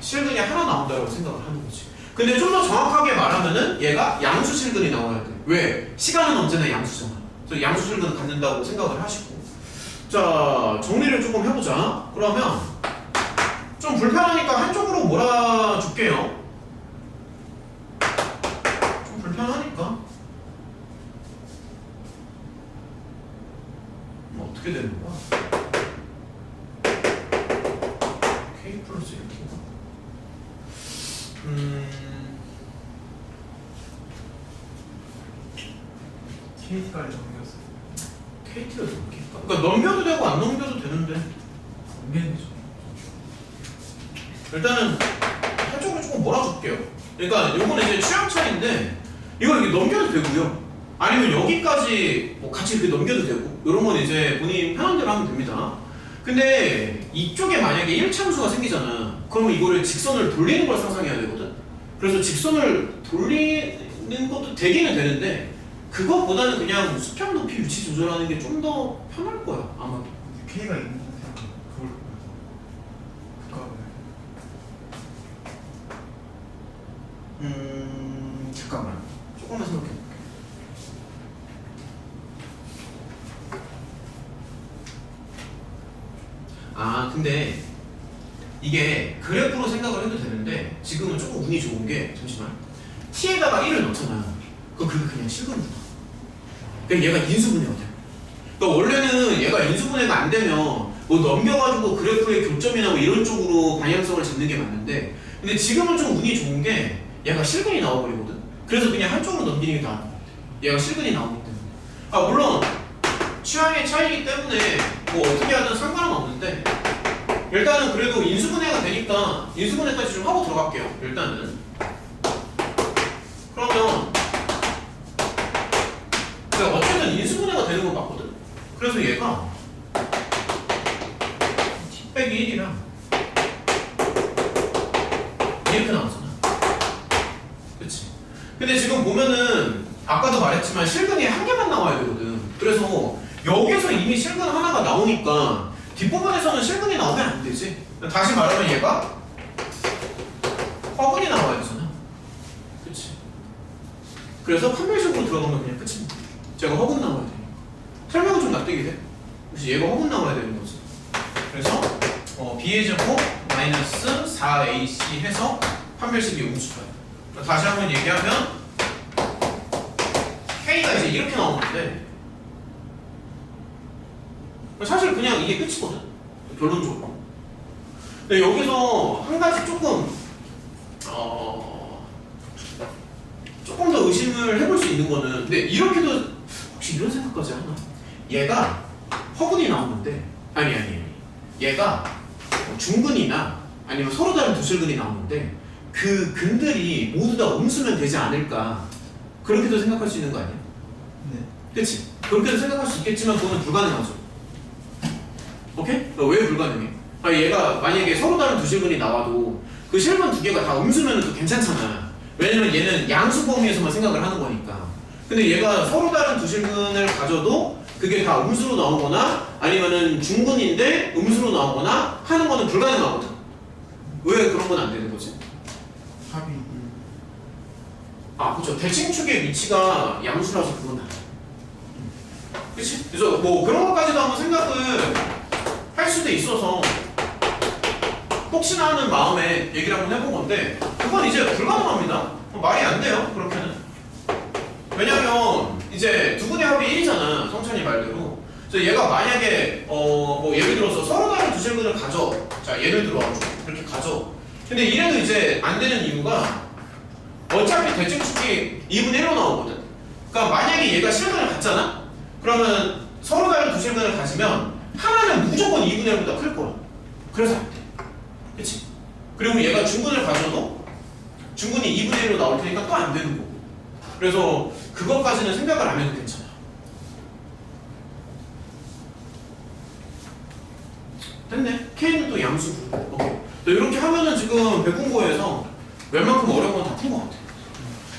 실근이 하나 나온다라고 생각을 하는 거지. 근데 좀 더 정확하게 말하면은 얘가 양수 실근이 나와야 돼. 왜? 시간은 언제나 양수잖아. 그래서 양수 실근을 갖는다고 생각을 하시고. 자, 정리를 조금 해보자. 그러면 좀 불편하니까 한쪽으로 몰아줄게요. 좀 불편하니까. 뭐 어떻게 되는 거야? K 플러스 1K가 KT까지 넘겼어요. KT를 넘길까? 그러니까 넘겨도 되고 안 넘겨도 되는데 넘기는 게 일단은 한쪽으로 조금 몰아줄게요. 그러니까 요거는 이제 취향 차이인데 이걸 이렇게 넘겨도 되고요. 아니면 여기까지 뭐 같이 이렇게 넘겨도 되고, 이런 건 이제 본인 편한 대로 하면 됩니다. 근데 이쪽에 만약에 1차함수가 생기잖아. 그러면 이거를 직선을 돌리는 걸 상상해야 되거든. 그래서 직선을 돌리는 것도 되기는 되는데 그것보다는 그냥 수평 높이 위치 조절하는 게 좀 더 편할 거야 아마도. K가 있는 상태로 그걸 보면서 잠깐만 조금만 생각해볼게. 아 근데 이게 그래프로 생각을 해도 되는데 지금은 조금 운이 좋은 게, 잠시만, t에다가 1을 넣잖아. 그럼 그게 그냥 실근이구나. 그러니까 얘가 인수분해가 돼. 그러니까 원래는 얘가 인수분해가 안 되면 뭐 넘겨가지고 그래프의 교점이나 뭐 이런 쪽으로 방향성을 잡는 게 맞는데, 근데 지금은 좀 운이 좋은 게 얘가 실근이 나와버리거든. 그래서 그냥 한쪽으로 넘기는 게 나은 것 같아. 얘가 실근이 나오기 때문에. 아 물론 취향의 차이기 때문에 뭐 어떻게 하든 상관은 없는데, 일단은 그래도 인수분해가 되니까 인수분해까지 좀 하고 들어갈게요. 일단은 그러면 그러니까 어쨌든 인수분해가 되는 건 맞거든. 그래서 얘가 t 빼기 1이랑 이렇게 나오잖아. 그치? 근데 지금 보면은 아까도 말했지만 실근이 한 개만 나와야 되거든. 그래서 여기서 이미 실근 하나가 나오니까 뒷부분에서는 실근이 나오면 안 되지. 다시 말하면 얘가 허근이 나와야 되잖아. 그치? 그래서 판별식으로 들어가면 그냥 끝입니다. 제가 허근 나와야 되니까. 설명은 좀 납득이 돼? 그래서 얘가 허근 나와야 되는 거지. 그래서 b의 제곱 마이너스 4ac 해서 판별식이 음수파야. 다시 한번 얘기하면 k가 이제 이렇게 나오는 건데, 사실 그냥 이게 끝이거든. 결론적으로. 근데 여기서 한 가지 조금 더 의심을 해볼 수 있는 거는, 근데 이렇게도 혹시 이런 생각까지 하나? 얘가 허근이 나오는데, 아니 얘가 중근이나 아니면 서로 다른 두 실근이 나오는데 그 근들이 모두 다 음수면 되지 않을까, 그렇게도 생각할 수 있는 거 아니야? 네. 그치? 그렇게도 생각할 수 있겠지만 그거는 불가능하죠. 오케이? 왜 불가능해? 얘가 만약에 서로 다른 두 실근이 나와도 그 실근 2개가 다 음수면 또 괜찮잖아. 왜냐면 얘는 양수 범위에서만 생각을 하는 거니까. 근데 얘가 서로 다른 두 실근을 가져도 그게 다 음수로 나오거나 아니면은 중근인데 음수로 나오거나 하는 거는 불가능하거든. 왜 그런 건 안 되는 거지? 합이 1. 아, 그렇죠. 대칭축의 위치가 양수라서 그건 안 돼. 그치? 그래서 뭐 그런 것까지도 한번 생각을 할 수도 있어서 혹시나 하는 마음에 얘기를 한번 해본 건데 그건 이제 불가능합니다. 말이 안 돼요. 그렇게는. 왜냐면 이제 두 분의 합이 1이잖아. 성찬이 말대로. 그래서 얘가 만약에 뭐 예를 들어서 서로 다른 두 실근을 가져. 자, 예를 들어가지고 그렇게 가져. 근데 이래도 이제 안 되는 이유가 어차피 대칭축이 2분의 1로 나오거든. 그러니까 만약에 얘가 실근을 갖잖아? 그러면 서로 다른 두 실근을 가지면 하나는 무조건 2분의 1보다 클 거야. 그래서 안 돼. 그치? 그리고 얘가 중근을 가져도 중근이 2분의 1로 나올 테니까 또 안 되는 거고. 그래서 그것까지는 생각을 안 해도 괜찮아. 됐네. K는 또 양수. 오케이. 이렇게 하면은 지금 백분고에서 웬만큼 어려운 건 다